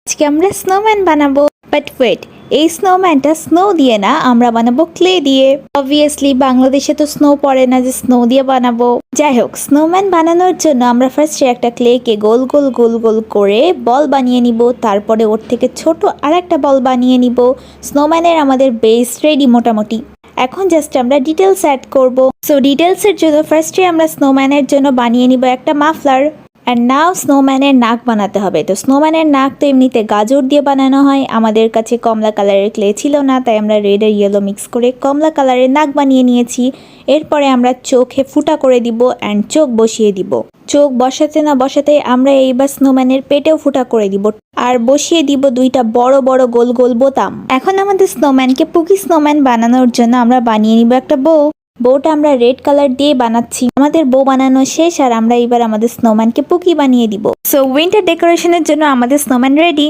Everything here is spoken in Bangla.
আজকে আমরা স্নোম্যান বানাবো। বাট ওয়েট, এই স্নোম্যানটা স্নো দিয়ে না, আমরা বানাবো ক্লে দিয়ে। অবভিয়াসলি বাংলাদেশে তো স্নো পড়ে না যে স্নো দিয়ে বানাবো। যাই হোক, স্নোম্যান বানানোর জন্য আমরা ফার্স্টে একটা ক্লেকে গোল গোল গোল গোল করে বল বানিয়ে নিব। তারপরে ওর থেকে ছোট আর একটা বল বানিয়ে নিব। স্নোম্যানের আমাদের বেস রেডি মোটামুটি। এখন জাস্ট আমরা ডিটেলস অ্যাড করব। সো ডিটেলসের জন্য ফার্স্টে আমরা স্নোম্যানের জন্য বানিয়ে নিব একটা মাফলার। অ্যান্ড নাও স্নোম্যানের নাক বানাতে হবে। তো স্নোম্যানের নাক তো এমনিতে গাজর দিয়ে বানানো হয়। আমাদের কাছে কমলা কালারের ক্লে ছিল না, তাই আমরা রেড আর ইয়েলো মিক্স করে কমলা কালারের নাক বানিয়ে নিয়েছি। এরপরে আমরা চোখে ফুটা করে দিব অ্যান্ড চোখ বসিয়ে দিব। চোখ বসাতে না বসাতে আমরা এইবার স্নোম্যানের পেটেও ফুটা করে দিব আর বসিয়ে দিব দুইটা বড় বড় গোল গোল বোতাম। এখন আমাদের স্নোম্যানকে পুকি স্নোম্যান বানানোর জন্য আমরা বানিয়ে নিব একটা বউ। বউটা আমরা রেড কালার দিয়ে বানাচ্ছি। আমাদের বউ বানানো শেষ আর আমরা এবার আমাদের স্নোম্যানকে পুকি বানিয়ে দিব। সো উইন্টার ডেকোরেশনের জন্য আমাদের স্নোম্যান রেডি।